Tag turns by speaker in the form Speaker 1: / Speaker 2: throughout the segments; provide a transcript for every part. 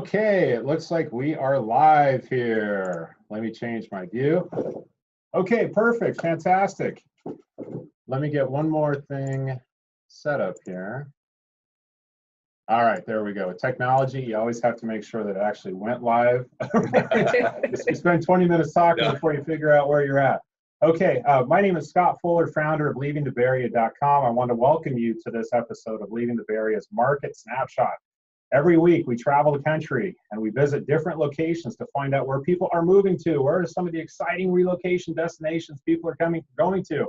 Speaker 1: Okay, it looks like we are live here. Let me change my view. Okay, perfect, fantastic. Let me get one more thing set up here. All right, there we go. With technology, you always have to make sure that it actually went live. You spend 20 minutes talking before you figure out where you're at. Okay, my name is Scott Fuller, founder of LeavingTheBayArea.com. I want to welcome you to this episode of Leaving the Bay Area's Market Snapshot. Every week we travel the country and we visit different locations to find out where people are moving to, where are some of the exciting relocation destinations people are going to.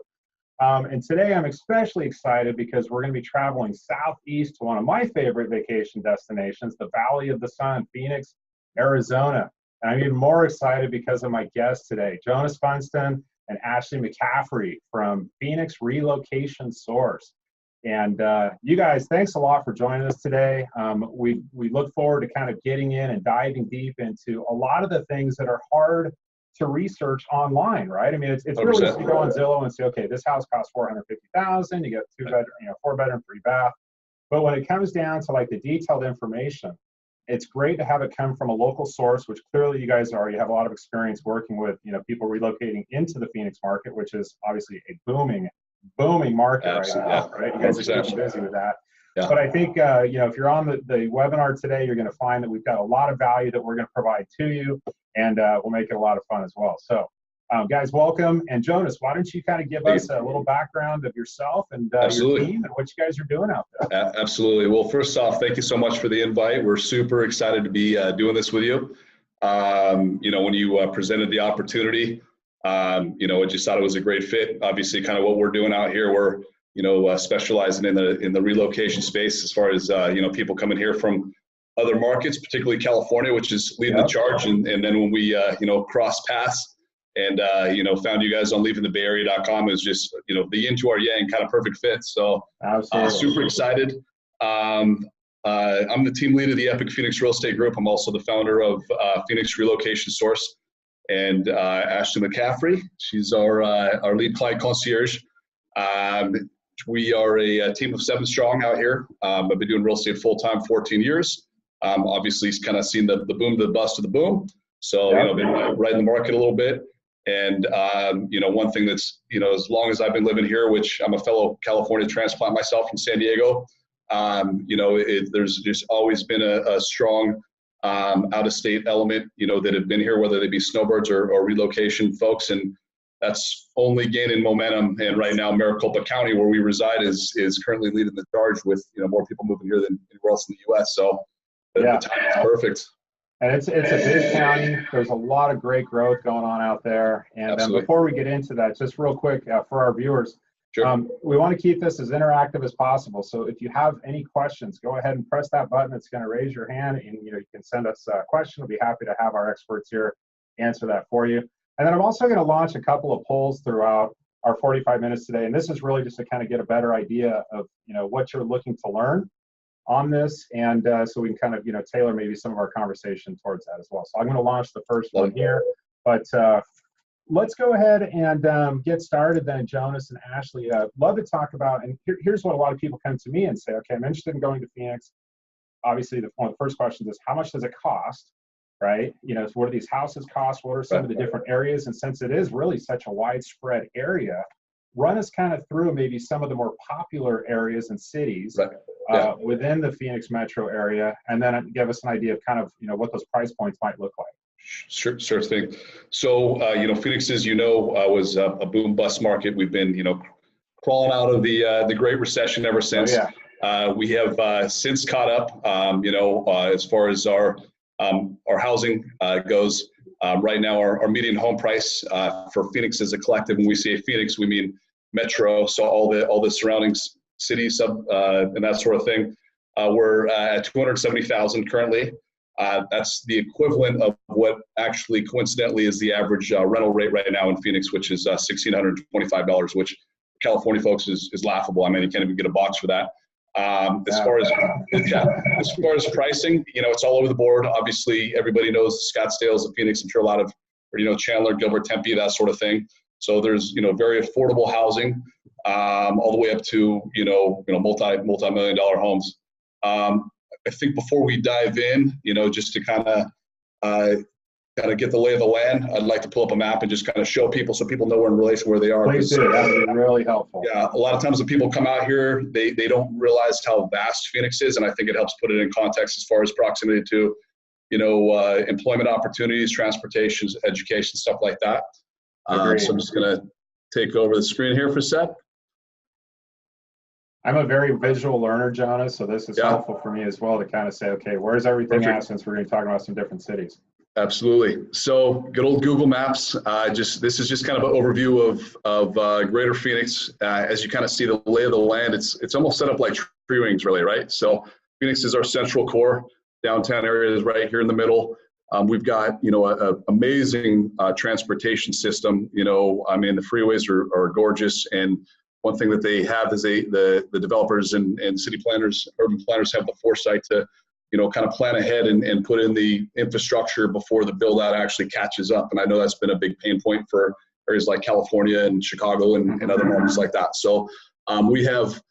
Speaker 1: And today I'm especially excited because we're going to be traveling southeast to one of my favorite vacation destinations, the Valley of the Sun, Phoenix, Arizona. And I'm even more excited because of my guests today, Jonas Funston and Ashlea McCaffrey from Phoenix Relocation Source. And you guys, thanks a lot for joining us today. We look forward to kind of getting in and diving deep into a lot of the things that are hard to research online, right? I mean, it's really easy to go on Zillow and say, okay, this house costs $450,000. You get 2-bedroom, 4-bedroom, 3-bath. But when it comes down to like the detailed information, it's great to have it come from a local source, which clearly you guys are. You have a lot of experience working with, people relocating into the Phoenix market, which is obviously a booming market right now, right? You guys are keeping busy with that. Yeah. But I think, if you're on the webinar today, you're going to find that we've got a lot of value that we're going to provide to you, and we'll make it a lot of fun as well. So, guys, welcome. And Jonas, why don't you kind of give us a little background of yourself and your team and what you guys are doing out there?
Speaker 2: Absolutely. Well, first off, thank you so much for the invite. We're super excited to be doing this with you. When you presented the opportunity, I just thought it was a great fit. Obviously, kind of what we're doing out here, we're specializing in the relocation space as far as people coming here from other markets, particularly California, which is leading the charge. And then when we crossed paths and found you guys on LeavingTheBayArea.com, is just the yin to our yang, kind of perfect fit. So super excited. I'm the team lead of the Epic Phoenix Real Estate Group. I'm also the founder of Phoenix Relocation Source. And Ashlea McCaffrey, she's our lead client concierge. We are a team of 7 strong out here. I've been doing real estate full-time 14 years. Obviously, kind of seen the boom to the bust to the boom. So, I've been right in the market a little bit. And, one thing that's, as long as I've been living here, which I'm a fellow California transplant myself from San Diego, there's just always been a strong out-of-state element, that have been here, whether they be snowbirds or relocation folks. And that's only gaining momentum. And right now, Maricopa County, where we reside, is currently leading the charge with more people moving here than anywhere else in the U.S. So the timing is perfect.
Speaker 1: And it's a big county. There's a lot of great growth going on out there. And before we get into that, just real quick for our viewers, we want to keep this as interactive as possible. So if you have any questions, go ahead and press that button. It's going to raise your hand, and you can send us a question. We'll be happy to have our experts here answer that for you. And then I'm also going to launch a couple of polls throughout our 45 minutes today. And this is really just to kind of get a better idea of, what you're looking to learn on this. And so we can kind of, tailor maybe some of our conversation towards that as well. So I'm going to launch the first one here. But let's go ahead and get started then, Jonas and Ashlea. Love to talk about, and here's what a lot of people come to me and say, okay, I'm interested in going to Phoenix. Obviously, one of the first questions is, how much does it cost? Right? So what do these houses cost? What are some of the different areas? And since it is really such a widespread area, run us kind of through maybe some of the more popular areas and cities within the Phoenix metro area, and then give us an idea of kind of, what those price points might look like.
Speaker 2: Sure thing. So, Phoenix, as was a boom bust market. We've been, crawling out of the Great Recession ever since. We have since caught up, as far as our housing goes. Right now, our median home price for Phoenix as a collective, when we say Phoenix, we mean metro, so all the surrounding cities and that sort of thing. We're at $270,000 currently. That's the equivalent of what actually coincidentally is the average rental rate right now in Phoenix, which is $1,625, which California folks is laughable. I mean, you can't even get a box for that. As far as pricing, it's all over the board. Obviously, everybody knows Scottsdale's of Phoenix. I'm sure a lot of, Chandler, Gilbert, Tempe, that sort of thing. So there's, very affordable housing, all the way up to, multi-million-dollar homes. I think before we dive in, just to kind of get the lay of the land, I'd like to pull up a map and just kind of show people so people know we're in relation where they are.
Speaker 1: Please do. That would be really helpful.
Speaker 2: Yeah, a lot of times when people come out here, they don't realize how vast Phoenix is, and I think it helps put it in context as far as proximity to, employment opportunities, transportation, education, stuff like that. So I'm just going to take over the screen here for a sec.
Speaker 1: I'm a very visual learner, Jonas, so this is helpful for me as well to kind of say, okay, where's everything at, since we're going to be talking about some different cities.
Speaker 2: Absolutely. So good old Google Maps. This is just kind of an overview of Greater Phoenix. As you kind of see the lay of the land, it's almost set up like tree rings, really, right? So Phoenix is our central core. Downtown area is right here in the middle. We've got an amazing transportation system. The freeways are gorgeous, and one thing that they have is the developers and city planners, urban planners have the foresight to kind of plan ahead and put in the infrastructure before the build out actually catches up. And I know that's been a big pain point for areas like California and Chicago and other markets like that. So we have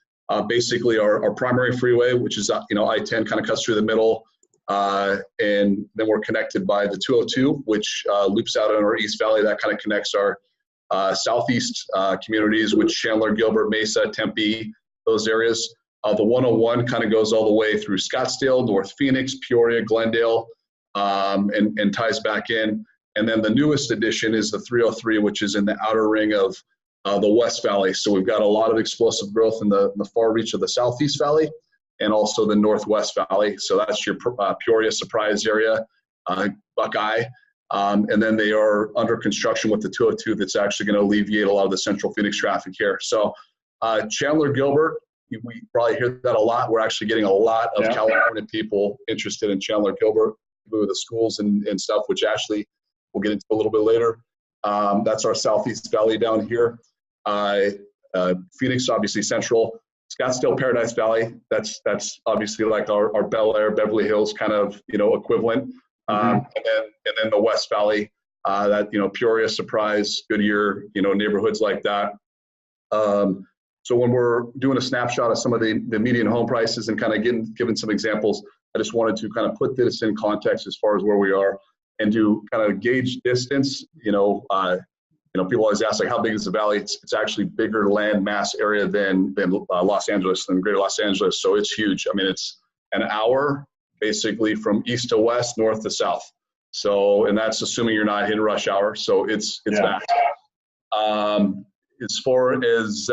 Speaker 2: basically our primary freeway, which is I-10, kind of cuts through the middle. And then we're connected by the 202, which loops out in our East Valley. That kind of connects our southeast communities, which Chandler, Gilbert, Mesa, Tempe, those areas. The 101 kind of goes all the way through Scottsdale, North Phoenix, Peoria, Glendale, and ties back in. And then the newest addition is the 303, which is in the outer ring of the West Valley. So we've got a lot of explosive growth in the far reach of the Southeast Valley and also the Northwest Valley. So that's your Peoria, Surprise area, Buckeye. And then they are under construction with the 202 that's actually going to alleviate a lot of the central Phoenix traffic here. So Chandler, Gilbert, we probably hear that a lot. We're actually getting a lot of California people interested in Chandler, Gilbert, with the schools and stuff, which Ashlea we'll get into a little bit later. That's our Southeast Valley down here. Phoenix, obviously central. Scottsdale, Paradise Valley, that's obviously like our Bel Air, Beverly Hills kind of, equivalent. And then the West Valley, that, Peoria, Surprise, Goodyear, neighborhoods like that. So when we're doing a snapshot of some of the median home prices and kind of giving some examples, I just wanted to kind of put this in context as far as where we are and to kind of gauge distance. People always ask, like, how big is the valley? It's actually bigger land mass area than Los Angeles, than greater Los Angeles. So it's huge. I mean, it's an hour basically from east to west, north to south. So, and that's assuming you're not hitting rush hour. So it's vast. As far as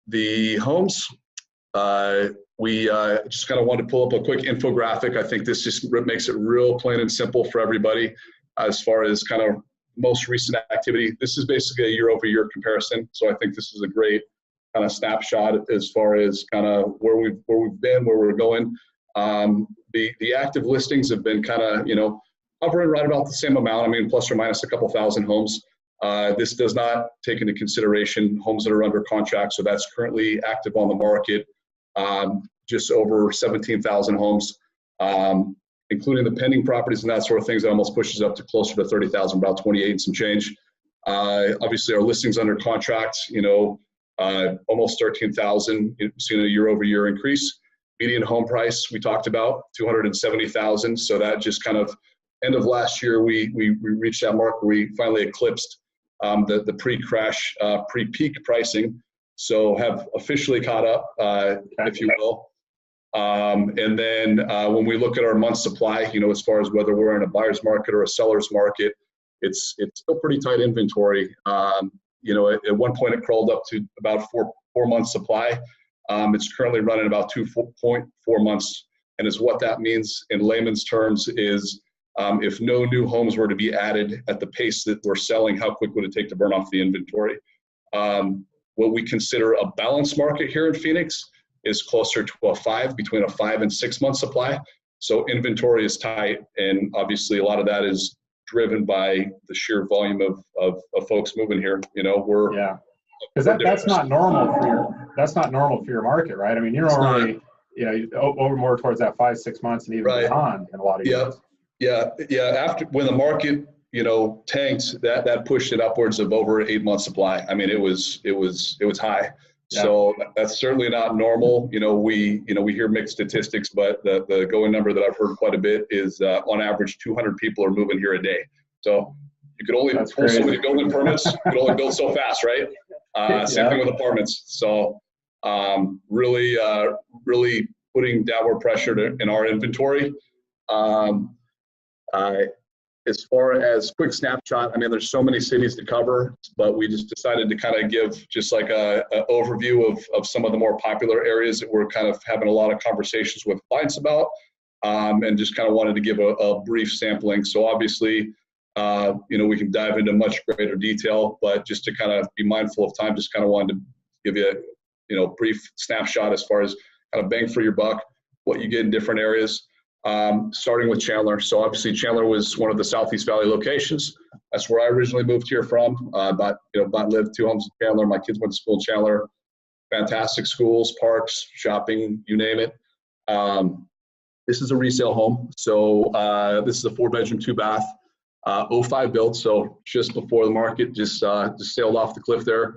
Speaker 2: the homes, we just kind of wanted to pull up a quick infographic. I think this just makes it real plain and simple for everybody as far as kind of most recent activity. This is basically a year-over-year comparison. So I think this is a great kind of snapshot as far as kind of where we've been, where we're going. The active listings have been kind of, hovering right about the same amount. I mean, plus or minus a couple thousand homes. This does not take into consideration homes that are under contract. So that's currently active on the market, just over 17,000 homes, including the pending properties and that sort of things. That almost pushes up to closer to 30,000, about 28 and some change. Obviously, our listings under contract, almost 13,000, seen a year-over-year increase. Median home price, we talked about, 270,000. So that just kind of, end of last year, we reached that mark where we finally eclipsed the pre-crash, pre-peak pricing. So have officially caught up, if you will. And then when we look at our month supply, as far as whether we're in a buyer's market or a seller's market, it's still pretty tight inventory. At one point it crawled up to about four months supply. It's currently running about 2.4 months. And is what that means in layman's terms is if no new homes were to be added at the pace that we're selling, how quick would it take to burn off the inventory? What we consider a balanced market here in Phoenix is closer to between a 5 and 6 month supply. So inventory is tight, and obviously a lot of that is driven by the sheer volume of folks moving here. Because
Speaker 1: that's not normal for your market, right? I mean, you're normally over more towards that 5-6 months and even beyond in a lot of years.
Speaker 2: Yeah. After when the market tanked, that pushed it upwards of over 8 month supply. I mean, it was high.
Speaker 1: Yeah.
Speaker 2: So that's certainly not normal. We hear mixed statistics, but the going number that I've heard quite a bit is on average 200 people are moving here a day. So you could only pull so many building permits. You could only build so fast, right? Same thing with apartments. So really putting downward pressure in our inventory. As far as quick snapshot, I mean, there's so many cities to cover, but we just decided to kind of give just like a overview of some of the more popular areas that we're kind of having a lot of conversations with clients about, and just kind of wanted to give a brief sampling. So obviously, we can dive into much greater detail, but just to kind of be mindful of time, just kind of wanted to give you a brief snapshot as far as kind of bang for your buck, what you get in different areas. Starting with Chandler. So obviously Chandler was one of the Southeast Valley locations. That's where I originally moved here from. Lived 2 homes in Chandler. My kids went to school in Chandler. Fantastic schools, parks, shopping, you name it. This is a resale home. So this is a 4-bedroom, 2-bath, 05 build. So just before the market just sailed off the cliff there.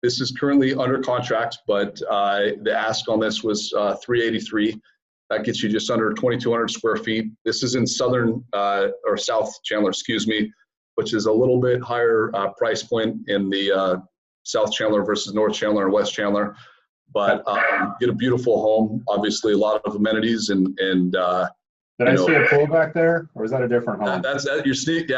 Speaker 2: This is currently under contract, but the ask on this was $383,000. That gets you just under 2,200 square feet. This is in South Chandler, which is a little bit higher price point in the South Chandler versus North Chandler and West Chandler. But get a beautiful home, obviously a lot of amenities and
Speaker 1: Did I see a pool back there, or is that a different home?
Speaker 2: That's your sneak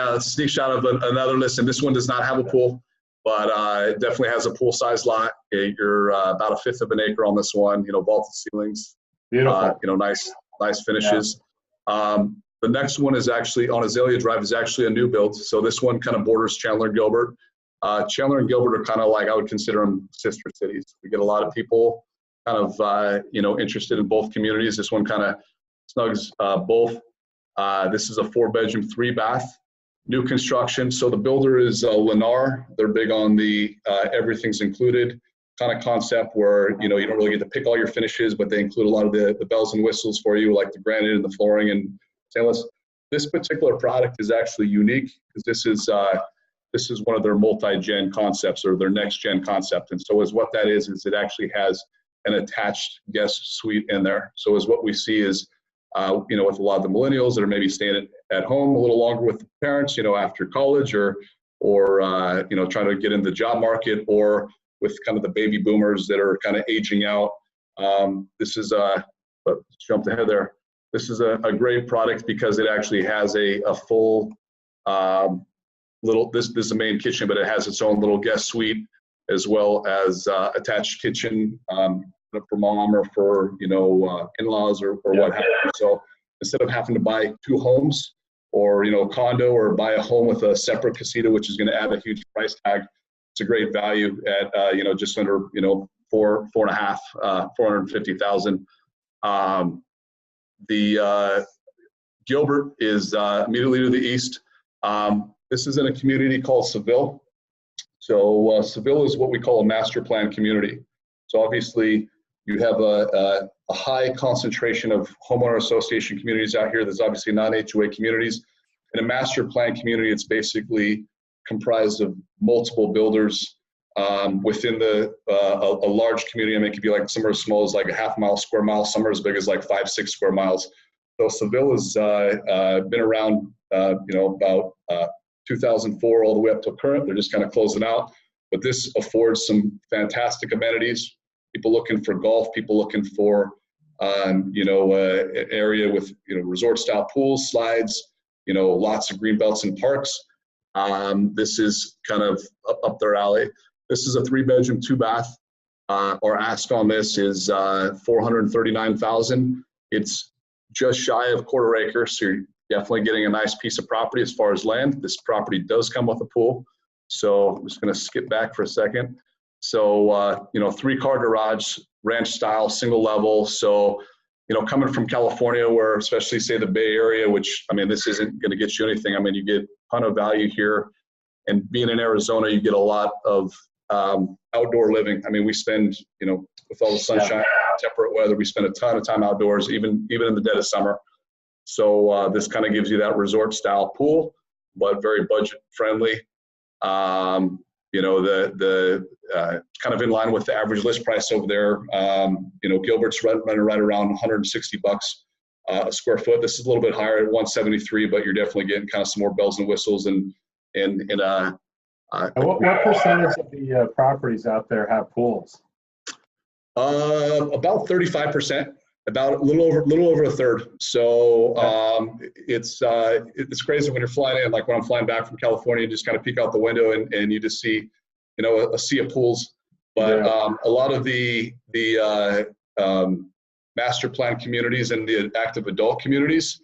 Speaker 2: shot of another list. And this one does not have a pool, but it definitely has a pool-sized lot. You're about 1/5 of an acre on this one. Vaulted ceilings.
Speaker 1: Beautiful.
Speaker 2: Nice finishes. Yeah. The next one is actually on Azalea Drive, is actually a new build. So this one kind of borders Chandler and Gilbert. Chandler and Gilbert are kind of like, I would consider them sister cities. We get a lot of people kind of, interested in both communities. This one kind of snugs both. This is a 4-bedroom, 3-bath, new construction. So the builder is Lennar. They're big on the everything's included kind of concept where, you don't really get to pick all your finishes, but they include a lot of the bells and whistles for you, like the granite and the flooring and stainless. This particular product is actually unique because this is one of their multi-gen concepts or their next-gen concept. And so what that is it actually has an attached guest suite in there. So what we see is, with a lot of the millennials that are maybe staying at home a little longer with the parents, after college or trying to get in the job market, or with kind of the baby boomers that are kind of aging out. This is jumped ahead there. This is a great product because it actually has a full this is the main kitchen, but it has its own little guest suite as well as attached kitchen for mom or for in-laws or what have you. So instead of having to buy 2 homes or condo or buy a home with a separate casita, which is going to add a huge price tag, it's a great value at just under $450,000. The Gilbert is immediately to the east. This is in a community called Seville. So Seville is what we call a master plan community. So obviously you have a high concentration of homeowner association communities out here. There's obviously non-HOA communities. In a master plan community, it's basically comprised of multiple builders within a large community. I mean, it could be like somewhere as small as like a half-mile, square mile, somewhere as big as like 5-6 square miles. So Seville has been around, about 2004 all the way up to current. They're just kind of closing out. But this affords some fantastic amenities. People looking for golf, people looking for, an area with, resort-style pools, slides, lots of green belts and parks. This is kind of up their alley. This is a 3-bedroom, 2-bath. Our ask on this is $439,000. It's just shy of 1/4 acre, so you're definitely getting a nice piece of property as far as land. This property does come with a pool. So I'm just going to skip back for a second. So, 3-car garage, ranch style, single level. So, coming from California, where especially say the Bay Area, which, I mean, this isn't going to get you anything. I mean, you get a ton of value here. And being in Arizona, you get a lot of outdoor living. I mean, we spend, with all the sunshine, temperate weather, we spend a ton of time outdoors, even in the dead of summer. So this kind of gives you that resort style pool, but very budget friendly. you know, the kind of in line with the average list price over there. You know, Gilbert's running right around $160 a square foot. This is a little bit higher at 173, but you're definitely getting kind of some more bells and whistles and
Speaker 1: what percentage of the properties out there have pools?
Speaker 2: About 35%, about a little over a third. So it's crazy when you're flying in, like when I'm flying back from California, you just kind of peek out the window and you just see, you know, a sea of pools. But a lot of the master plan communities and the active adult communities,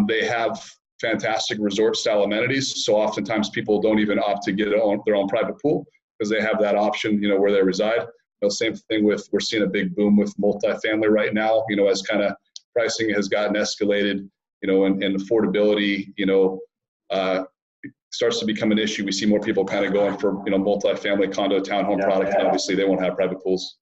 Speaker 2: they have fantastic resort style amenities. So oftentimes people don't even opt to get their own private pool because they have that option, you know, where they reside. You know, same thing with, we're seeing a big boom with multifamily right now, you know, as kind of pricing has gotten escalated, you know, and affordability, you know, starts to become an issue. We see more people kind of going for, you know, multifamily condo townhome product. And obviously they won't have private pools.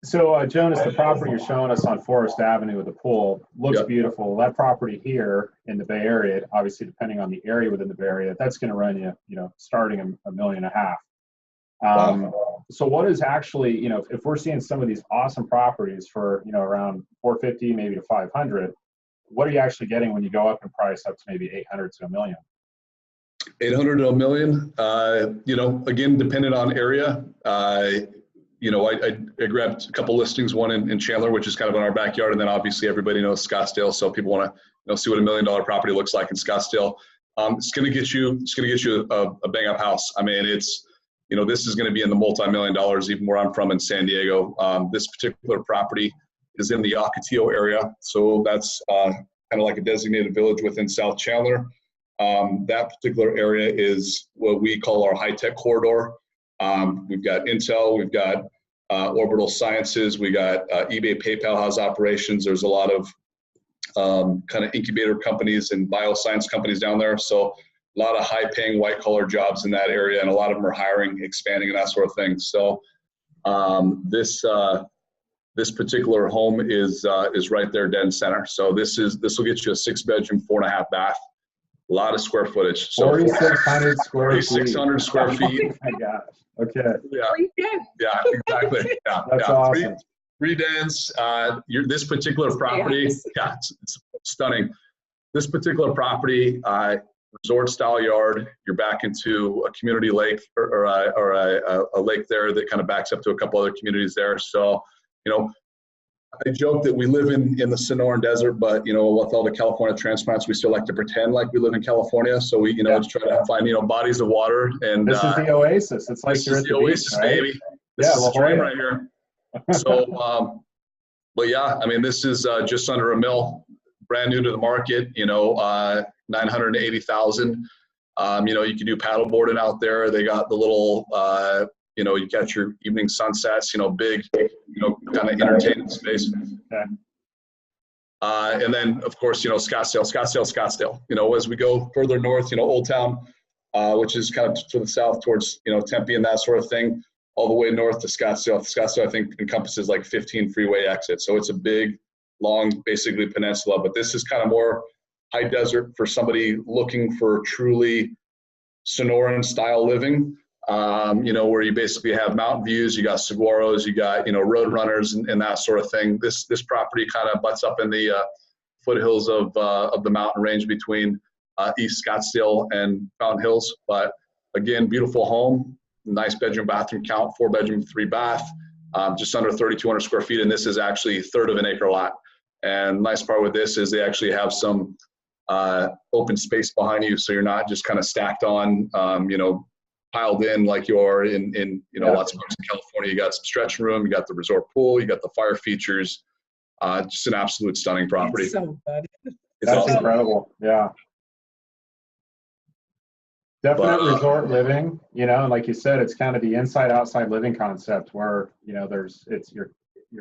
Speaker 1: So Jonas, the property you're showing us on Forest Avenue with the pool looks beautiful. That property here in the Bay Area, obviously depending on the area within the Bay Area, that's going to run you, you know, starting $1.5 million. So what is actually, you know, if we're seeing some of these awesome properties for, you know, around 450, maybe to 500, what are you actually getting when you go up in price up to maybe 800 to $1 million?
Speaker 2: 800 to $1 million, you know, again, dependent on area. You know, I grabbed a couple listings, one in Chandler, which is kind of in our backyard. And then obviously everybody knows Scottsdale. So people want to, you know, see what $1 million property looks like in Scottsdale. It's going to get you a bang up house. I mean, it's, you know, this is going to be in the multi-million dollars, even where I'm from in San Diego. This particular property is in the Ocotillo area. So that's kind of like a designated village within South Chandler. That particular area is what we call our high-tech corridor. We've got Intel, we've got Orbital Sciences, we got eBay, PayPal has operations. There's a lot of kind of incubator companies and bioscience companies down there. So a lot of high-paying white-collar jobs in that area, and a lot of them are hiring, expanding, and that sort of thing. So this particular home is right there, dead center. So this will get you a 6-bedroom, 4.5 bath. A lot of square footage. So
Speaker 1: 4,600 square feet.
Speaker 2: 4,600 square feet.
Speaker 1: Oh my gosh. Okay.
Speaker 2: Yeah, exactly. Yeah,
Speaker 1: That's awesome.
Speaker 2: Three dens. This particular property, it's stunning. This particular property, resort style yard. You're back into a community lake or a lake there that kind of backs up to a couple other communities there. So, you know, I joke that we live in the Sonoran Desert, but, you know, with all the California transplants, we still like to pretend like we live in California. So we, you know, just try to find, you know, bodies of water. And
Speaker 1: this is the oasis. It's like you're at the
Speaker 2: oasis,
Speaker 1: beach, right?
Speaker 2: baby. This is the dream right here. So, but yeah, I mean, this is just under $1 million, brand new to the market. You know, 980,000. You know, you can do paddle boarding out there. They got the little. You know, you catch your evening sunsets, you know, big, you know, kind of entertaining space.
Speaker 1: Okay.
Speaker 2: And then, of course, you know, Scottsdale. You know, as we go further north, you know, Old Town, which is kind of to the south towards, you know, Tempe and that sort of thing, all the way north to Scottsdale. Scottsdale, I think, encompasses like 15 freeway exits. So it's a big, long, basically peninsula. But this is kind of more high desert for somebody looking for truly Sonoran style living. You know, where you basically have mountain views, you got saguaros, you got, you know, road runners and that sort of thing. This property kind of butts up in the foothills of the mountain range between East Scottsdale and Fountain Hills. But again, beautiful home, nice bedroom bathroom count, 4-bedroom, 3-bath, just under 3,200 square feet. And this is actually a third of an acre lot. And nice part with this is they actually have some open space behind you, so you're not just kind of stacked on, you know, piled in like you are in you know, lots of parts in California. You got some stretching room, you got the resort pool, you got the fire features. Just an absolute stunning property.
Speaker 3: It's so good.
Speaker 1: That's
Speaker 2: awesome.
Speaker 1: incredible. Yeah. Definite resort living, you know, and like you said, it's kind of the inside-outside living concept where, you know, you're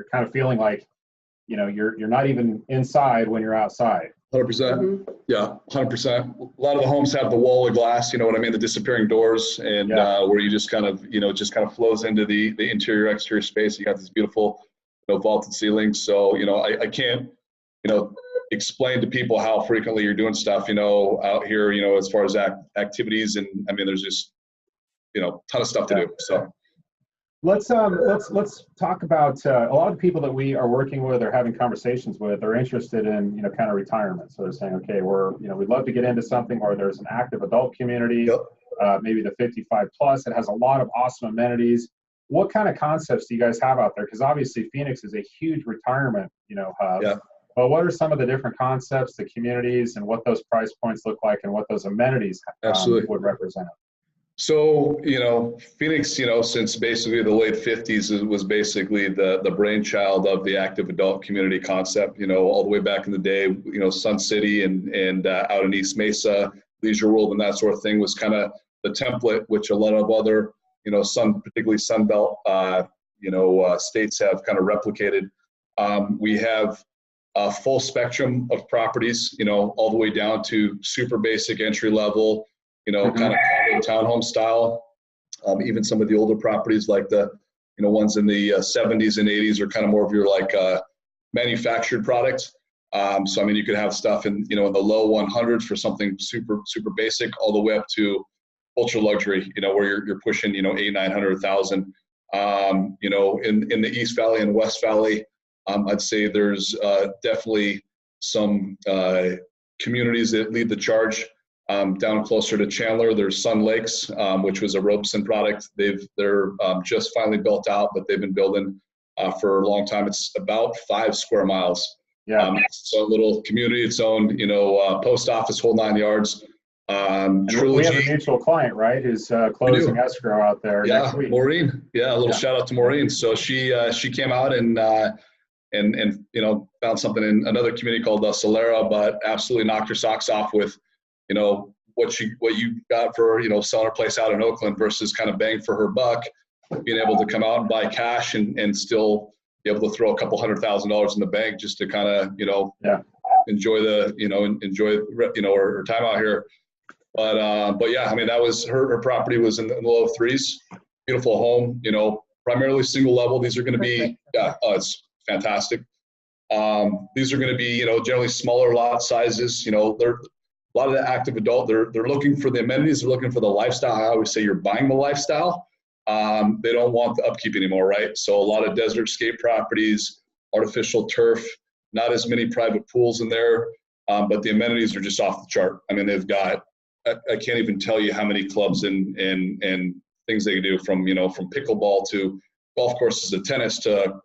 Speaker 1: kind of feeling like, you know, you're not even inside when you're outside.
Speaker 2: 100%. Yeah, 100%. A lot of the homes have the wall of glass, you know what I mean, the disappearing doors, and where you just kind of, you know, just kind of flows into the interior exterior space. You got this beautiful, you know, vaulted ceilings. So, you know, I can't, you know, explain to people how frequently you're doing stuff, you know, out here, you know, as far as activities. And I mean, there's just ton of stuff to do. So
Speaker 1: let's talk about a lot of people that we are working with or having conversations with are interested in, kind of retirement. So they're saying, okay, we'd love to get into something where there's an active adult community, maybe the 55 plus. It has a lot of awesome amenities. What kind of concepts do you guys have out there? Because obviously Phoenix is a huge retirement, hub.
Speaker 2: Yeah.
Speaker 1: But what are some of the different concepts, the communities, and what those price points look like, and what those amenities would represent?
Speaker 2: So, Phoenix, since basically the late 50s, it was basically the brainchild of the active adult community concept, all the way back in the day, Sun City and out in East Mesa, Leisure World and that sort of thing was kind of the template, which a lot of other, particularly Sun Belt, states have kind of replicated. We have a full spectrum of properties, all the way down to super basic entry level, kind of condo townhome style. Even some of the older properties like the, ones in the 70s and 80s are kind of more of your like manufactured products. So, I mean, you could have stuff in, in the low 100s for something super, super basic, all the way up to ultra luxury, where you're pushing, 800, 900, 1,000. In the East Valley and West Valley, I'd say there's definitely some communities that lead the charge. Down closer to Chandler, there's Sun Lakes, which was a Robeson product. They're just finally built out, but they've been building for a long time. It's about 5 square miles.
Speaker 1: Yeah.
Speaker 2: It's a little community, its own, post office, whole 9 yards.
Speaker 1: Trilogy. We have a mutual client, right? Who's closing escrow out there next week.
Speaker 2: Maureen. Yeah, a little shout out to Maureen. So she came out and found something in another community called Solera, but absolutely knocked her socks off with, what you got for, selling her place out in Oakland versus kind of bang for her buck, being able to come out and buy cash and still be able to throw a couple $100,000 in the bank just to kind of, enjoy her time out here. But yeah, I mean, that was her property was in the low 3s, beautiful home, primarily single level. These are going to be, it's fantastic. These are going to be, generally smaller lot sizes, they're, a lot of the active adult, they're looking for the amenities, they're looking for the lifestyle. I always say you're buying the lifestyle. They don't want the upkeep anymore, right? So a lot of desert scape properties, artificial turf, not as many private pools in there, but the amenities are just off the chart. I mean, they've got, I can't even tell you how many clubs and things they can do from, from pickleball to golf courses to tennis to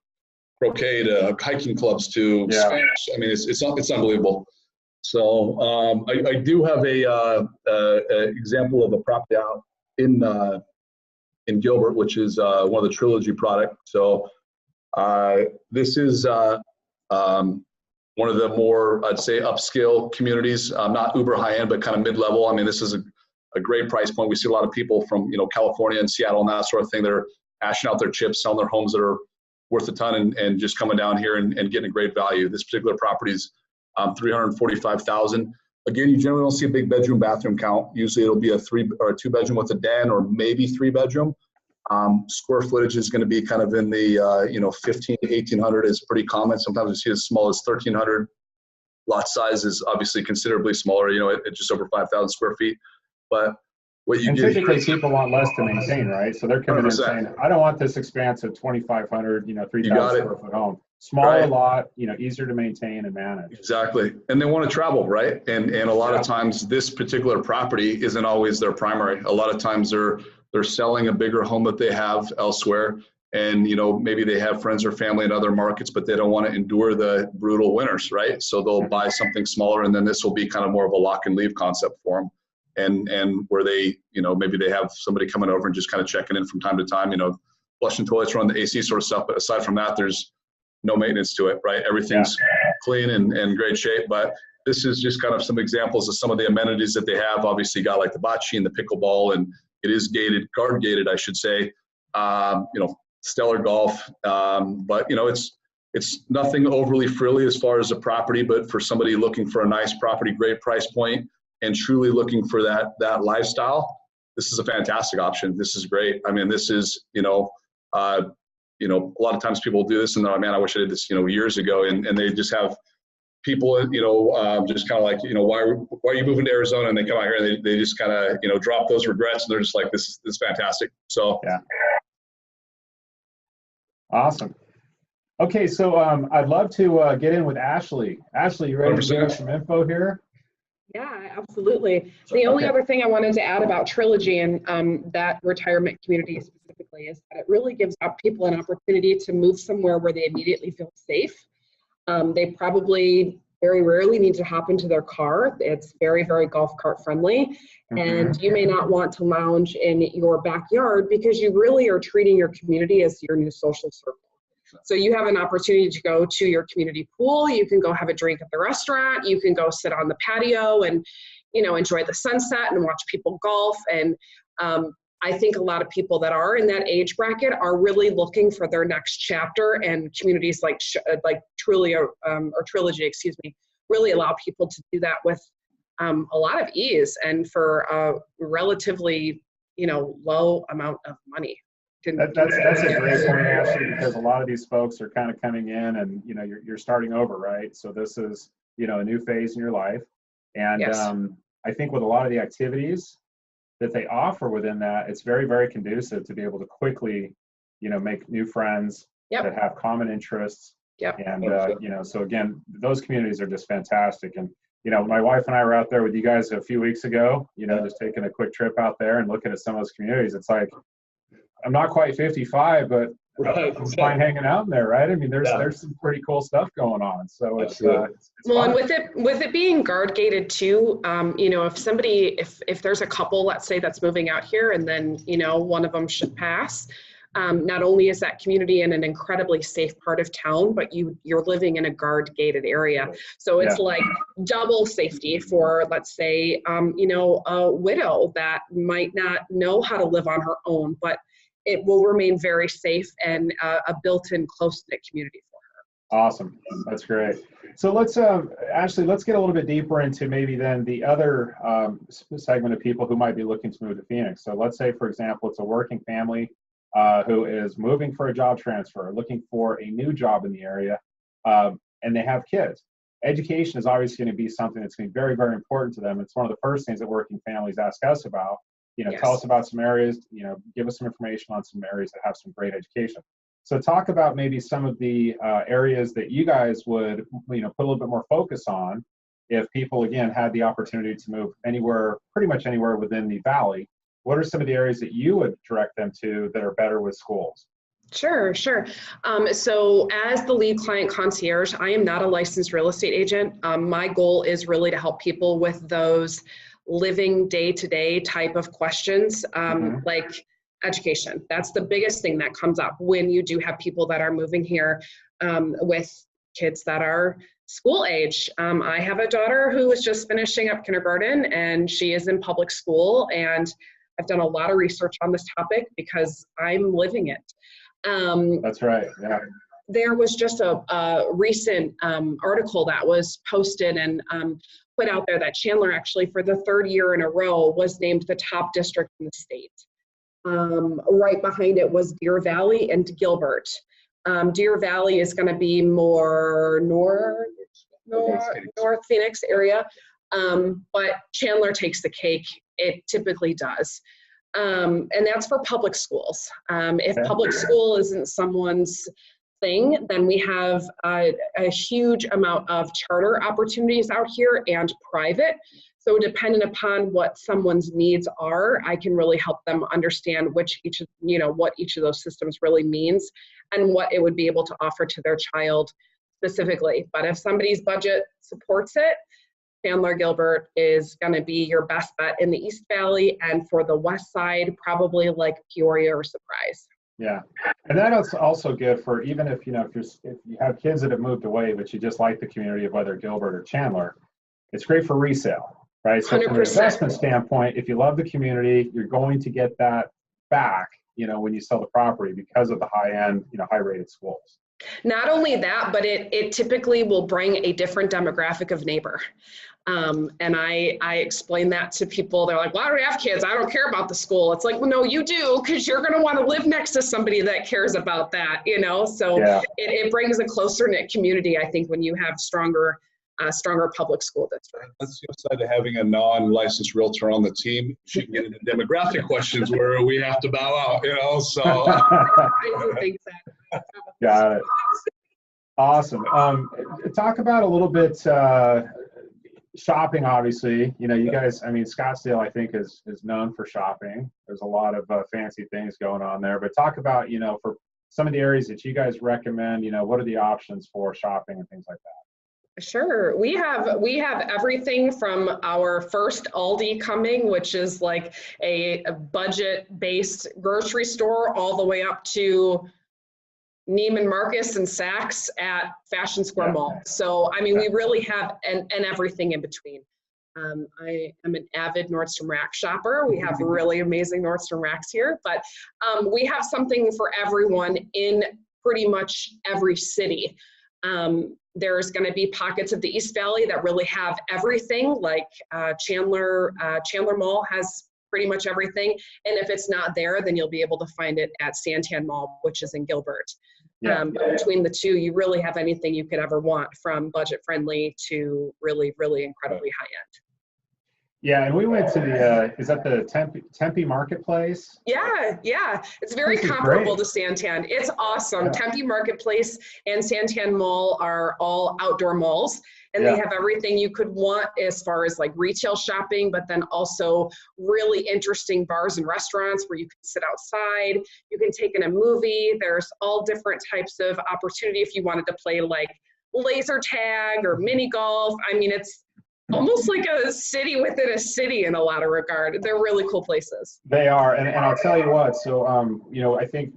Speaker 2: croquet to hiking clubs to Spanish. I mean, it's unbelievable. So I do have a example of a property out in Gilbert, which is one of the Trilogy product. So this is one of the more, I'd say, upscale communities, not uber high end, but kind of mid-level. I mean, this is a great price point. We see a lot of people from, California and Seattle and that sort of thing. They're ashing out their chips, selling their homes that are worth a ton and just coming down here and getting a great value. This particular property's $345,000. Again, you generally don't see a big bedroom bathroom count. Usually it'll be a 3 or a 2 bedroom with a den or maybe 3 bedroom. Square footage is going to be kind of in the 15 to 1800 is pretty common. Sometimes we see as small as 1300. Lot size is obviously considerably smaller, at just over 5,000 square feet. But what you get
Speaker 1: typically people want less to maintain, right? So they're coming in saying, I don't want this expansive 2,500, 3,000 square foot home. Smaller lot, easier to maintain and manage.
Speaker 2: Exactly. And they want to travel, right? And a lot of times this particular property isn't always their primary. A lot of times they're selling a bigger home that they have elsewhere. And, maybe they have friends or family in other markets, but they don't want to endure the brutal winters, right? So they'll buy something smaller, and then this will be kind of more of a lock and leave concept for them. And where they, maybe they have somebody coming over and just kind of checking in from time to time, flushing toilets, run the AC sort of stuff. But aside from that, there's no maintenance to it, right? Everything's clean and great shape. But this is just kind of some examples of some of the amenities that they have. Obviously got like the bocce and the pickleball, and it is gated, guard gated, I should say, stellar golf. But, it's nothing overly frilly as far as a property, but for somebody looking for a nice property, great price point, and truly looking for that lifestyle, this is a fantastic option. This is great. I mean, this is, a lot of times people do this and they're like, man, I wish I did this, years ago. And they just have people, just kind of like, why are you moving to Arizona? And they come out here and they just kind of, drop those regrets, and they're just like, this is fantastic. So
Speaker 1: yeah. Awesome. Okay, so I'd love to get in with Ashlea. Ashlea, you ready to give us some info here?
Speaker 3: Yeah, absolutely. The only other thing I wanted to add about Trilogy and that retirement community specifically is that it really gives people an opportunity to move somewhere where they immediately feel safe. They probably very rarely need to hop into their car. It's very, very golf cart friendly. And you may not want to lounge in your backyard because you really are treating your community as your new social circle. So you have an opportunity to go to your community pool. You can go have a drink at the restaurant. You can go sit on the patio and, enjoy the sunset and watch people golf. And I think a lot of people that are in that age bracket are really looking for their next chapter, and communities like Trilogy, really allow people to do that with a lot of ease and for a relatively, low amount of money.
Speaker 1: That's a great point, Ashley, because a lot of these folks are kind of coming in and, you're starting over, right? So this is, a new phase in your life. And
Speaker 3: Yes.
Speaker 1: I think with a lot of the activities that they offer within that, it's very, very conducive to be able to quickly, make new friends that have common interests.
Speaker 3: Yep.
Speaker 1: And, so again, those communities are just fantastic. And, my wife and I were out there with you guys a few weeks ago, just taking a quick trip out there and looking at some of those communities. It's like, I'm not quite 55, but I'm fine hanging out in there, right? I mean, there's some pretty cool stuff going on. So it's well,
Speaker 3: fun. And with it being guard gated too, if there's a couple, let's say, that's moving out here, and then one of them should pass. Not only is that community in an incredibly safe part of town, but you're living in a guard gated area. So it's like double safety for, let's say, a widow that might not know how to live on her own, but it will remain very safe and a built-in close-knit community for her.
Speaker 1: Awesome. That's great. So let's, Ashlea, let's get a little bit deeper into maybe then the other segment of people who might be looking to move to Phoenix. So let's say, for example, it's a working family who is moving for a job transfer, looking for a new job in the area, and they have kids. Education is obviously going to be something that's going to be very, very important to them. It's one of the first things that working families ask us about. Tell us about some areas, give us some information on some areas that have some great education. So talk about maybe some of the areas that you guys would, put a little bit more focus on if people, again, had the opportunity to move anywhere, pretty much anywhere within the valley. What are some of the areas that you would direct them to that are better with schools?
Speaker 3: Sure. So as the lead client concierge, I am not a licensed real estate agent. My goal is really to help people with those living day-to-day type of questions, like education. That's the biggest thing that comes up when you do have people that are moving here with kids that are school age. I have a daughter who is just finishing up kindergarten, and she is in public school, and I've done a lot of research on this topic because I'm living it.
Speaker 1: That's right. Yeah.
Speaker 3: There was just a recent article that was posted and put out there that Chandler, actually, for the third year in a row, was named the top district in the state. Right behind it was Deer Valley and Gilbert. Deer Valley is going to be more north Phoenix area, but Chandler takes the cake. It typically does. And that's for public schools. If public school isn't someone's thing, then we have a huge amount of charter opportunities out here and private. So depending upon what someone's needs are, I can really help them understand what each of those systems really means and what it would be able to offer to their child specifically. But if somebody's budget supports it, Chandler Gilbert is going to be your best bet in the East Valley, and for the West Side, probably like Peoria or Surprise.
Speaker 1: Yeah, and that's also good for even if you have kids that have moved away, but you just like the community of whether Gilbert or Chandler. It's great for resale, right? So 100%. From an investment standpoint, if you love the community, you're going to get that back, when you sell the property because of the high-end, high-rated schools.
Speaker 3: Not only that, but it typically will bring a different demographic of neighbor. And I explain that to people. They're like, well, I don't have kids. I don't care about the school. It's like, well, no, you do, because you're going to want to live next to somebody that cares about that, So it brings a closer knit community, I think, when you have stronger stronger public school district.
Speaker 2: That's the upside to having a non-licensed realtor on the team. She can get into demographic questions where we have to bow out, you know, so.
Speaker 3: I do think that.
Speaker 1: Got it. Awesome. Talk about a little bit shopping, obviously. You know, you guys, I mean, Scottsdale, I think, is known for shopping. There's a lot of fancy things going on there. But talk about, you know, for some of the areas that you guys recommend, you know, what are the options for shopping and things like that?
Speaker 3: Sure. We have everything from our first Aldi coming, which is like a budget-based grocery store, all the way up to Neiman Marcus and Saks at Fashion Square Mall. So, I mean, we really have and everything in between. I am an avid Nordstrom Rack shopper. We have really amazing Nordstrom Racks here, but we have something for everyone in pretty much every city. There's going to be pockets of the East Valley that really have everything, like Chandler Mall has pretty much everything. And if it's not there, then you'll be able to find it at Santan Mall, which is in Gilbert. Between the two, you really have anything you could ever want, from budget friendly to really, really incredibly high end.
Speaker 1: Yeah, and we went to the, is that the Tempe Marketplace?
Speaker 3: Yeah. It's very comparable to Santan. It's awesome. Tempe Marketplace and Santan Mall are all outdoor malls, and they have everything you could want as far as like retail shopping, but then also really interesting bars and restaurants where you can sit outside, you can take in a movie. There's all different types of opportunity if you wanted to play like laser tag or mini golf. I mean, it's almost like a city within a city in a lot of regard. They're really cool places.
Speaker 1: They are, and I'll tell you what, so, you know, I think,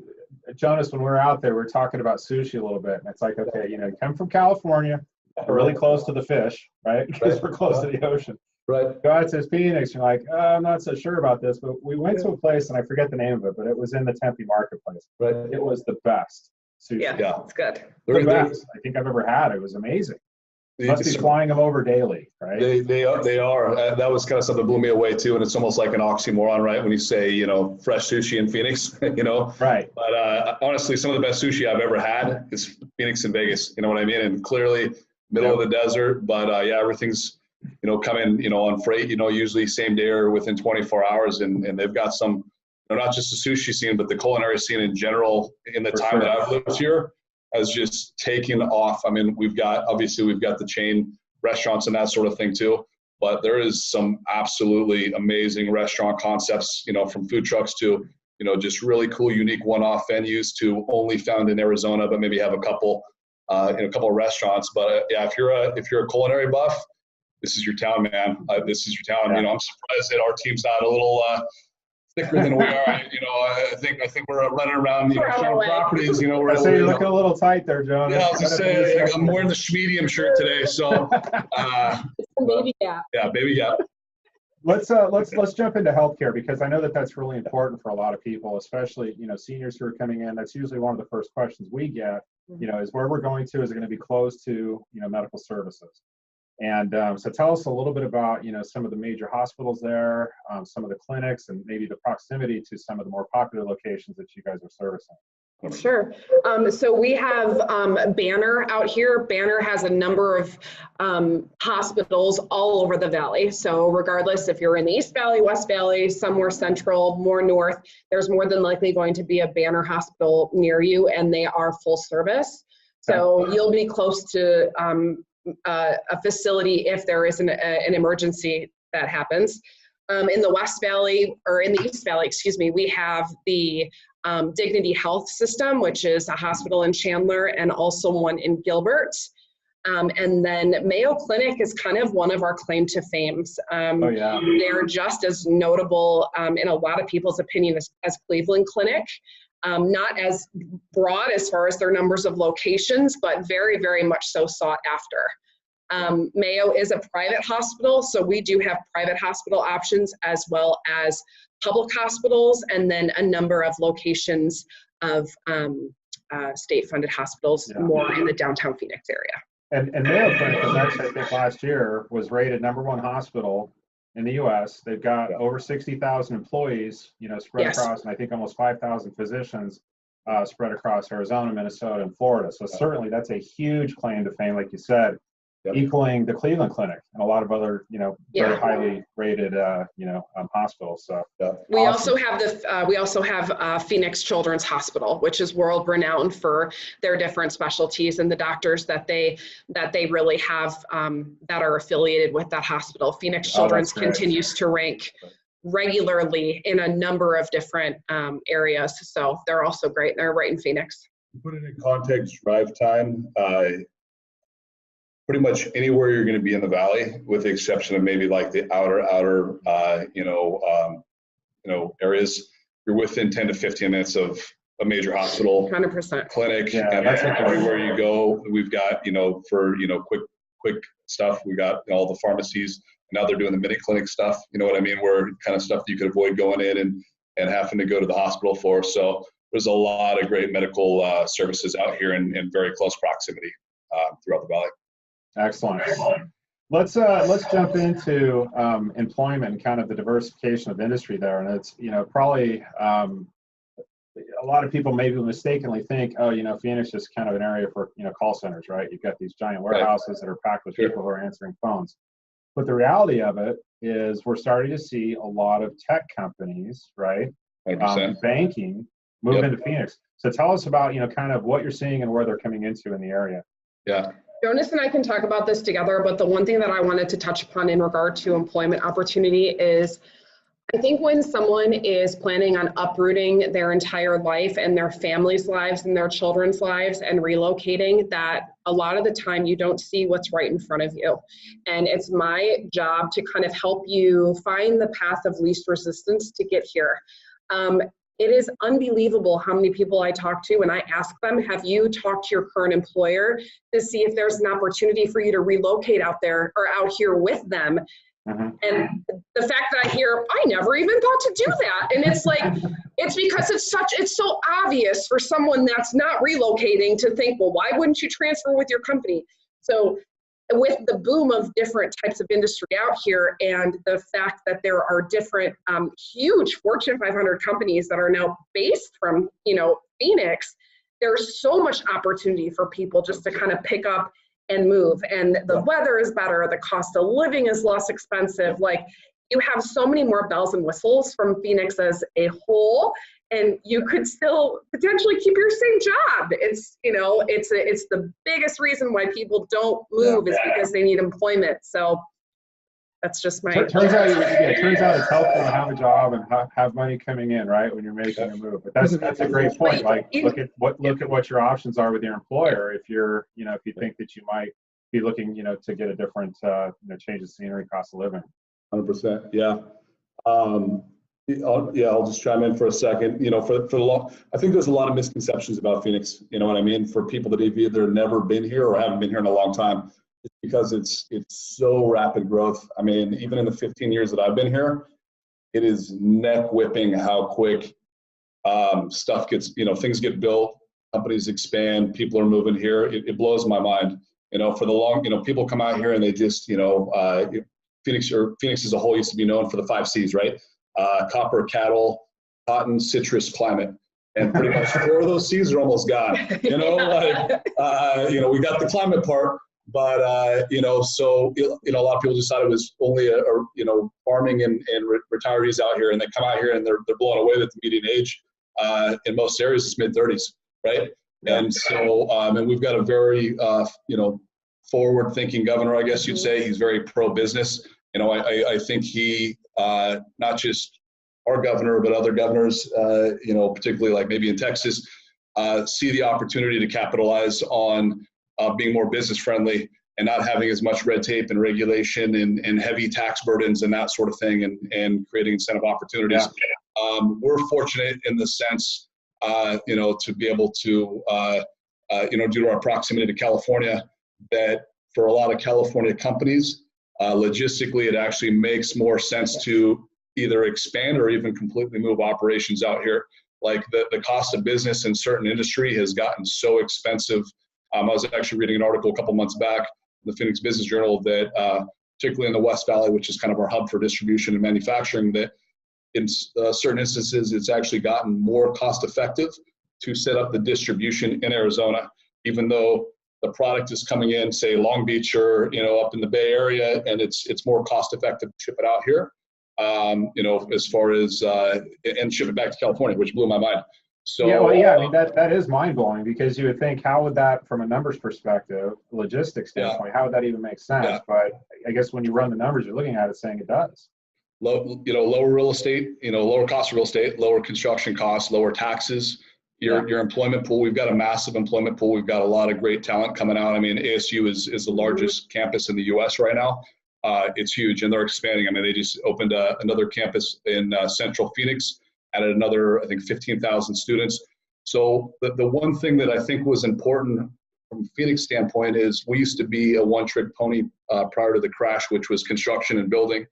Speaker 1: Jonas, when we were out there, we were talking about sushi a little bit, and it's like, okay, you know, you come from California, we're really close to the fish, right? Because we're close to the ocean.
Speaker 2: Right.
Speaker 1: Go out to Phoenix, you're like, I'm not so sure about this, but we went to a place, and I forget the name of it, but it was in the Tempe Marketplace.
Speaker 2: Right.
Speaker 1: It was the best sushi.
Speaker 3: Yeah, it's good.
Speaker 1: The best I think I've ever had. It was amazing. Must be flying them over daily, right?
Speaker 2: They are. That was kind of something that blew me away too. And it's almost like an oxymoron, right? When you say, you know, fresh sushi in Phoenix, you know? Right. But honestly, some of the best sushi I've ever had is Phoenix and Vegas. You know what I mean? And clearly middle of the desert, but yeah, everything's, you know, coming, you know, on freight, you know, usually same day or within 24 hours. And they've got some, you know, not just the sushi scene, but the culinary scene in general in the time that I've lived here has just taken off. I mean, we've got the chain restaurants and that sort of thing too, but there is some absolutely amazing restaurant concepts, you know, from food trucks to, you know, just really cool, unique one-off venues to only found in Arizona, but maybe have a couple in a couple of restaurants. But yeah, if you're a culinary buff, this is your town, man. This is your town. You know, I'm surprised that our team's not a little thicker than we are. You know, I think we're running around, you know, showing properties. You know, we're
Speaker 1: you're looking a a little tight there, Jonas.
Speaker 2: Yeah, I was just saying, I'm wearing the Schmedium shirt today, so.
Speaker 3: It's a baby gap.
Speaker 2: Yeah, baby gap.
Speaker 1: Let's jump into healthcare, because I know that that's really important for a lot of people, especially, you know, seniors who are coming in. That's usually one of the first questions we get, you know, is where we're going to, is it going to be close to, you know, medical services? And so tell us a little bit about, you know, some of the major hospitals there, some of the clinics, and maybe the proximity to some of the more popular locations that you guys are servicing.
Speaker 3: Sure. So we have Banner out here. Banner has a number of hospitals all over the valley. So regardless if you're in the East Valley, West Valley, somewhere central, more north, there's more than likely going to be a Banner hospital near you, and they are full service. So you'll be close to a facility if there is an emergency that happens. In the West Valley, or in the East Valley, excuse me, we have the Dignity Health System, which is a hospital in Chandler and also one in Gilbert. And then Mayo Clinic is kind of one of our claim to fames. They're just as notable in a lot of people's opinion as Cleveland Clinic. Not as broad as far as their numbers of locations, but very, very much so sought after. Mayo is a private hospital, so we do have private hospital options as well as public hospitals, and then a number of locations of state-funded hospitals more in the downtown Phoenix area.
Speaker 1: And Mayo Clinic was actually, I think last year, was rated #1 hospital in the U.S. They've got over 60,000 employees, you know, spread across, and I think almost 5,000 physicians spread across Arizona, Minnesota, and Florida. So certainly that's a huge claim to fame, like you said. equaling the Cleveland Clinic and a lot of other, very highly rated, hospitals. So
Speaker 3: we also have Phoenix Children's Hospital, which is world renowned for their different specialties and the doctors that they really have that are affiliated with that hospital. Phoenix Children's continues to rank regularly in a number of different areas. So they're also great. They're right in Phoenix.
Speaker 2: To put it in context, drive time, pretty much anywhere you're going to be in the valley, with the exception of maybe like the outer areas, you're within 10 to 15 minutes of a major hospital,
Speaker 3: 100%
Speaker 2: clinic,
Speaker 1: Yeah,
Speaker 2: and
Speaker 1: that's
Speaker 2: everywhere you go, we've got, for, quick stuff, we got all the pharmacies. Now they're doing the mini clinic stuff, you know what I mean, where kind of stuff that you could avoid going in and having to go to the hospital for. So there's a lot of great medical services out here in very close proximity throughout the valley.
Speaker 1: Excellent. Let's jump into employment and kind of the diversification of industry there. And it's, probably a lot of people maybe mistakenly think, Phoenix is kind of an area for, call centers, right? You've got these giant warehouses that are packed with people who are answering phones. But the reality of it is we're starting to see a lot of tech companies, right? Banking move into Phoenix. So tell us about, kind of what you're seeing and where they're coming into in the area.
Speaker 2: Yeah.
Speaker 3: Jonas and I can talk about this together, but the one thing that I wanted to touch upon in regard to employment opportunity is I think when someone is planning on uprooting their entire life and their family's lives and their children's lives and relocating, that a lot of the time you don't see what's right in front of you. And it's my job to kind of help you find the path of least resistance to get here. It is unbelievable how many people I talk to and I ask them, have you talked to your current employer to see if there's an opportunity for you to relocate out there or out here with them? And the fact that I hear, I never even thought to do that. And it's like, it's because it's so obvious for someone that's not relocating to think, well, why wouldn't you transfer with your company? So with the boom of different types of industry out here and the fact that there are different huge Fortune 500 companies that are now based from, Phoenix, there's so much opportunity for people just to kind of pick up and move. And the weather is better, the cost of living is less expensive. Like, you have so many more bells and whistles from Phoenix as a whole, and you could still potentially keep your same job. It's, it's the biggest reason why people don't move is because they need employment. So that's just my.
Speaker 1: Turns out it's helpful to have a job and have money coming in, right, when you're making a move. But that's a great point. Like, look at what your options are with your employer. If you're, if you think that you might be looking, to get a different, change of scenery, cost of living.
Speaker 2: 100%. Yeah. I'll just chime in for a second. For the long, I think there's a lot of misconceptions about Phoenix. You know what I mean? For people that have either never been here or haven't been here in a long time, it's because it's so rapid growth. I mean, even in the 15 years that I've been here, it is neck whipping how quick stuff gets. Things get built, companies expand, people are moving here. It blows my mind. For the long, people come out here and they just, Phoenix as a whole used to be known for the 5 C's, right? Copper, cattle, cotton, citrus, climate. And pretty much 4 of those C's are almost gone. We got the climate part, but, so, a lot of people just thought it was only, farming and retirees out here, and they come out here and they're blown away that the median age in most areas is mid-30s, right? And so, and we've got a very, forward-thinking governor, I guess you'd say. He's very pro-business. I think he, not just our governor, but other governors, particularly like maybe in Texas, see the opportunity to capitalize on being more business-friendly and not having as much red tape and regulation and heavy tax burdens and that sort of thing, and creating incentive opportunities. We're fortunate in the sense, to be able to, due to our proximity to California, that for a lot of California companies, logistically, it actually makes more sense to either expand or even completely move operations out here. Like the cost of business in certain industry has gotten so expensive. I was actually reading an article a couple months back in the Phoenix Business Journal that particularly in the West Valley, which is kind of our hub for distribution and manufacturing, that in certain instances, it's actually gotten more cost effective to set up the distribution in Arizona, even though the product is coming in, say Long Beach or, you know, up in the Bay Area, and it's more cost effective to ship it out here. You know, as far as, and ship it back to California, which blew my mind. So
Speaker 1: yeah, well, yeah, I mean, that is mind blowing, because you would think, how would that, from a numbers perspective, logistics standpoint, how would that even make sense?
Speaker 2: Yeah.
Speaker 1: But I guess when you run the numbers, you're looking at it saying it does.
Speaker 2: Lower real estate, you know, lower cost of real estate, lower construction costs, lower taxes, your employment pool. We've got a massive employment pool. We've got a lot of great talent coming out. I mean, ASU is the largest campus in the US right now. It's huge, and they're expanding. I mean, they just opened another campus in Central Phoenix, added another, I think, 15,000 students. So the one thing that I think was important from a Phoenix standpoint is we used to be a one-trick pony prior to the crash, which was construction and building.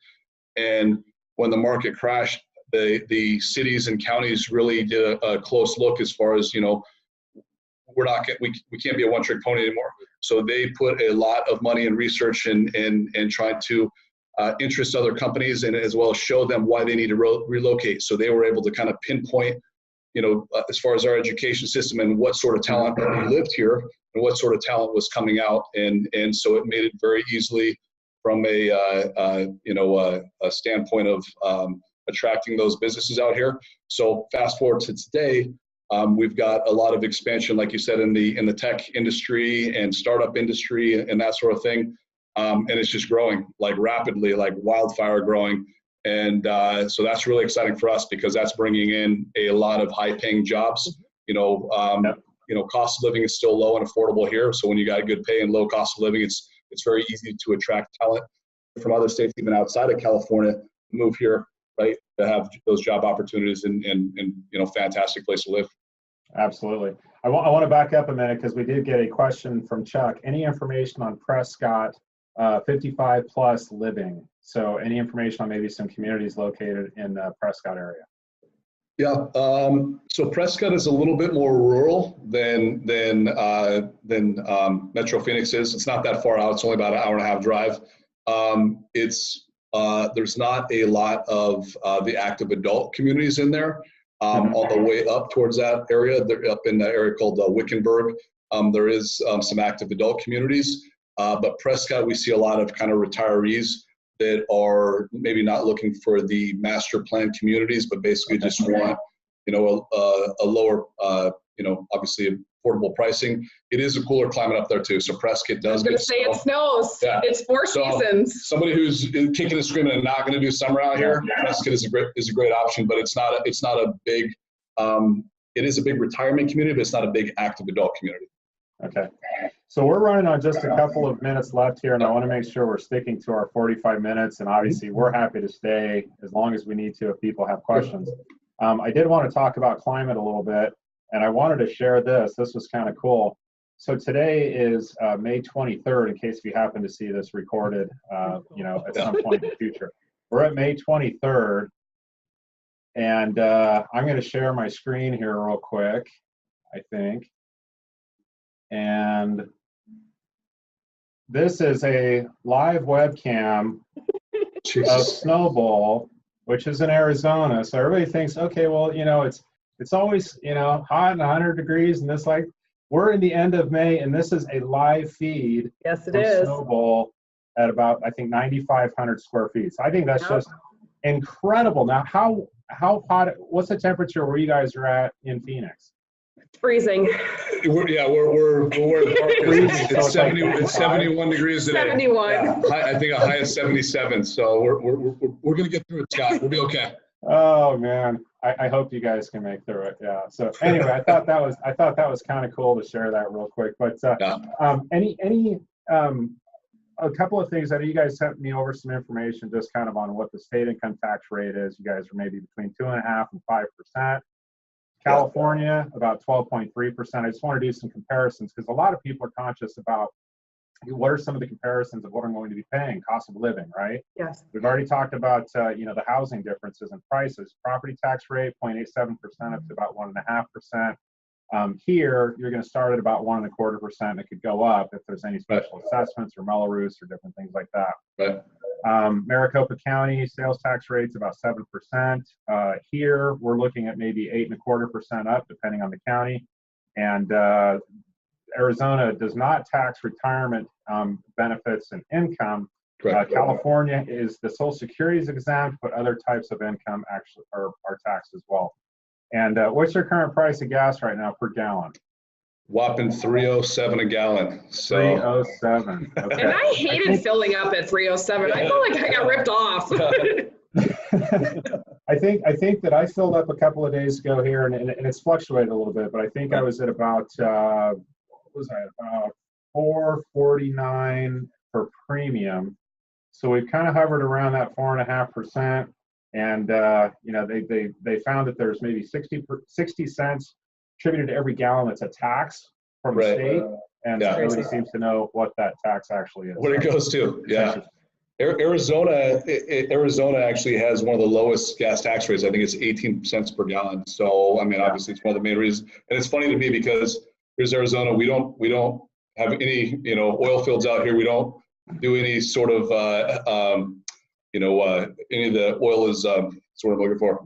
Speaker 2: And when the market crashed, the cities and counties really did a close look as far as, you know, we can't be a one-trick pony anymore. So they put a lot of money and research and trying to interest other companies, and as well as show them why they need to relocate. So they were able to kind of pinpoint, you know, as far as our education system and what sort of talent lived here and what sort of talent was coming out. And so it made it very easily from a standpoint of attracting those businesses out here. So fast forward to today, we've got a lot of expansion, like you said, in the tech industry and startup industry and that sort of thing. And it's just growing like rapidly, like wildfire growing. And so that's really exciting for us, because that's bringing in a lot of high-paying jobs. You know, cost of living is still low and affordable here. So when you got good pay and low cost of living, it's very easy to attract talent from other states, even outside of California, to move here, right, to have those job opportunities and you know, fantastic place to live.
Speaker 1: Absolutely. I want to back up a minute, because we did get a question from Chuck. Any information on Prescott 55 plus living? So any information on maybe some communities located in the Prescott area?
Speaker 2: Yeah, so Prescott is a little bit more rural than Metro Phoenix is. It's not that far out. It's only about an hour and a half drive. There's not a lot of the active adult communities in there. On the way up towards that area, they're up in the area called Wickenburg. There is some active adult communities, but Prescott, we see a lot of kind of retirees that are maybe not looking for the master plan communities, but basically just want, you know, a lower, you know, obviously affordable pricing. It is a cooler climate up there too. So Prescott does get
Speaker 3: snow. It snows. Yeah. It's 4 seasons.
Speaker 2: Somebody who's kicking and screaming and not going to do summer out here, Prescott is a great option, but it's not a big, it is a big retirement community, but it's not a big active adult community.
Speaker 1: Okay. So we're running on just a couple of minutes left here, and I want to make sure we're sticking to our 45 minutes. And obviously, we're happy to stay as long as we need to if people have questions. I did want to talk about climate a little bit, and I wanted to share this. This was kind of cool. So today is May 23rd, in case you happen to see this recorded, you know, at some point in the future. We're at May 23rd, and I'm going to share my screen here real quick, I think. And this is a live webcam of Snowball, which is in Arizona. So everybody thinks, okay, well, you know, it's always, you know, hot and 100 degrees, and this, like, we're in the end of May, and this is a live feed.
Speaker 3: Yes, it is.
Speaker 1: Snowball at about, I think, 9,500 square feet. So I think that's just incredible. Now, how hot? What's the temperature where you guys are at in Phoenix?
Speaker 3: Freezing.
Speaker 2: We're it's 71 degrees today.
Speaker 3: 71.
Speaker 2: Yeah. I think a high of 77. So we're gonna get through it, Scott. We'll be okay.
Speaker 1: Oh man, I hope you guys can make through it. Yeah. So anyway, I thought that was kind of cool to share that real quick. But a couple of things. I know you guys sent me over some information just kind of on what the state income tax rate is. You guys are maybe between 2.5% and 5%. California, about 12.3%. I just want to do some comparisons, because a lot of people are conscious about what are some of the comparisons of what I'm going to be paying, cost of living, right?
Speaker 3: Yes.
Speaker 1: We've already talked about, you know, the housing differences and prices. Property tax rate, 0.87% up to about 1.5%. Here, you're going to start at about 1.25%, and it could go up if there's any special assessments or Melrose or different things like that.
Speaker 2: Right.
Speaker 1: Maricopa County sales tax rate's about 7%. Here, we're looking at maybe 8.25% up, depending on the county. And Arizona does not tax retirement benefits and income.
Speaker 2: Correct.
Speaker 1: California is the Social Security is exempt, but other types of income actually are taxed as well. And what's your current price of gas right now per gallon?
Speaker 2: Whopping 307 a gallon. So
Speaker 1: 307. Okay.
Speaker 3: And I hated filling up at 307. I felt like I got ripped off.
Speaker 1: I think that I filled up a couple of days ago here, and it's fluctuated a little bit, but I think I was at about what was I, about $4.49 per premium. So we've kind of hovered around that 4.5%, and you know, they found that there's maybe 60 cents attributed to every gallon that's a tax from the state, and nobody seems to know what that tax actually is.
Speaker 2: What it goes to, yeah. Arizona actually has one of the lowest gas tax rates. I think it's 18 cents per gallon. So I mean, obviously, it's one of the main reasons. And it's funny to me because here's Arizona. We don't have any oil fields out here. We don't do any sort of any of the oil is sort of looking for.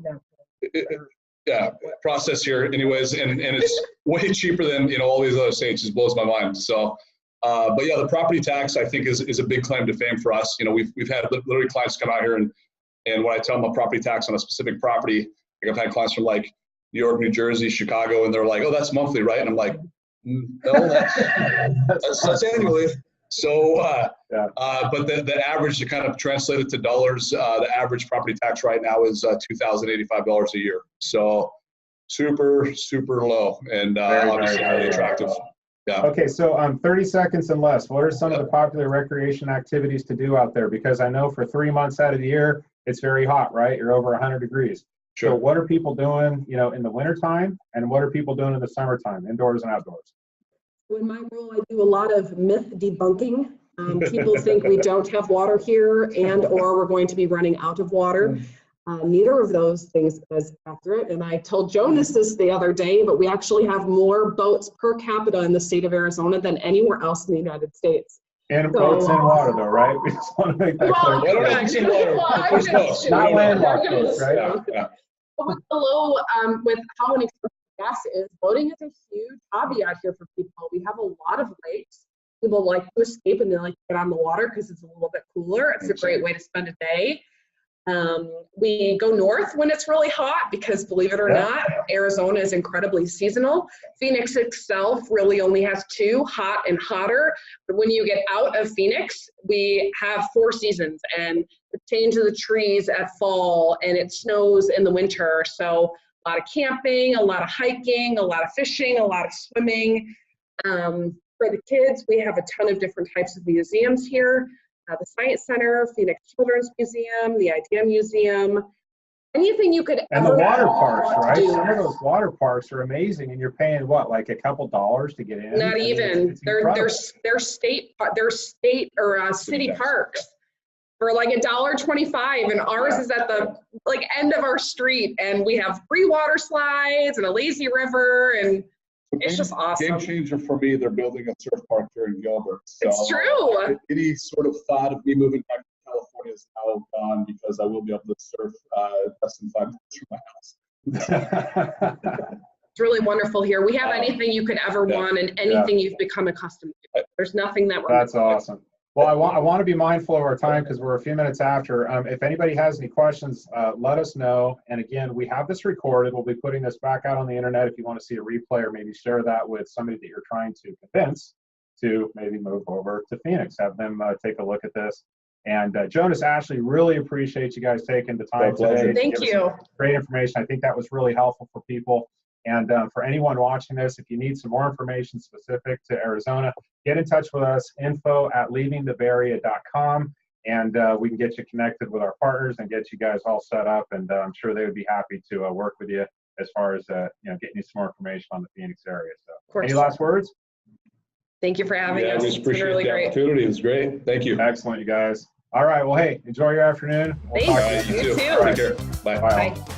Speaker 2: Process here anyways, and it's way cheaper than all these other states. Just blows my mind. So but yeah, the property tax I think is a big claim to fame for us. We've had literally clients come out here and when I tell them a property tax on a specific property, like I've had clients from like New York, New Jersey, Chicago, and they're like, oh, that's monthly, right? And I'm like, no, that's annually. So but the average, to kind of translate it to dollars, the average property tax right now is $2,085 a year. So super low, and obviously highly attractive. Yeah.
Speaker 1: Okay, so 30 seconds and less. What are some of the popular recreation activities to do out there? Because I know for 3 months out of the year, it's very hot, right? You're over 100 degrees.
Speaker 2: Sure.
Speaker 1: So what are people doing, in the wintertime, and what are people doing in the summertime, indoors and outdoors?
Speaker 4: In my role, I do a lot of myth debunking. People think we don't have water here or we're going to be running out of water. Neither of those things is accurate. And I told Jonas this the other day, but we actually have more boats per capita in the state of Arizona than anywhere else in the United States.
Speaker 1: And boats in water, though, right? We just want to make that clear. Not landlocked boats, right?
Speaker 3: Yeah. With the low, with how inexpensive gas is, boating is a huge hobby out here for people. We have a lot of lakes. People like to escape and they like to get on the water because it's a little bit cooler. It's a great way to spend a day. We go north when it's really hot because, believe it or not, Arizona is incredibly seasonal. Phoenix itself really only has 2, hot and hotter. But when you get out of Phoenix, we have 4 seasons, and it changes the trees at fall and it snows in the winter. So a lot of camping, a lot of hiking, a lot of fishing, a lot of swimming. For the kids, we have a ton of different types of museums here. The Science Center, Phoenix Children's Museum, the Idea Museum, anything you could
Speaker 1: and
Speaker 3: ever
Speaker 1: the water parks, right?
Speaker 3: do.
Speaker 1: Some of those water parks are amazing, and you're paying what, like a couple dollars to get in?
Speaker 3: Not even.
Speaker 1: It's
Speaker 3: They're state or city parks for like $1.25, and ours is at the end of our street, and we have free water slides and a lazy river, and it's just awesome.
Speaker 2: Game changer for me. They're building a surf park here in Gilbert. So
Speaker 3: it's true.
Speaker 2: Any sort of thought of me moving back to California is now gone because I will be able to surf less than 5 minutes from my house.
Speaker 3: It's really wonderful here. We have anything you could ever want and anything you've become accustomed to. There's nothing that we're
Speaker 1: That's awesome. Well, I want to be mindful of our time because we're a few minutes after. If anybody has any questions, let us know. And again, we have this recorded. We'll be putting this back out on the internet if you want to see a replay, or maybe share that with somebody that you're trying to convince to maybe move over to Phoenix. Have them take a look at this. And Jonas, Ashley, really appreciate you guys taking the time today.
Speaker 3: Thank you.
Speaker 1: Great information. I think that was really helpful for people. And for anyone watching this, if you need some more information specific to Arizona, get in touch with us, info@leavingthebayarea.com, and we can get you connected with our partners and get you guys all set up. And I'm sure they would be happy to work with you as far as getting you some more information on the Phoenix area. So, any last words?
Speaker 3: Thank you for having us.
Speaker 2: We just appreciate
Speaker 3: really
Speaker 2: the opportunity. It was great. Thank you.
Speaker 1: Excellent, you guys. All right. Well, hey, enjoy your afternoon.
Speaker 3: Thanks.
Speaker 2: You too.
Speaker 3: You too.
Speaker 2: Take care. Bye.
Speaker 1: Bye.
Speaker 3: Bye.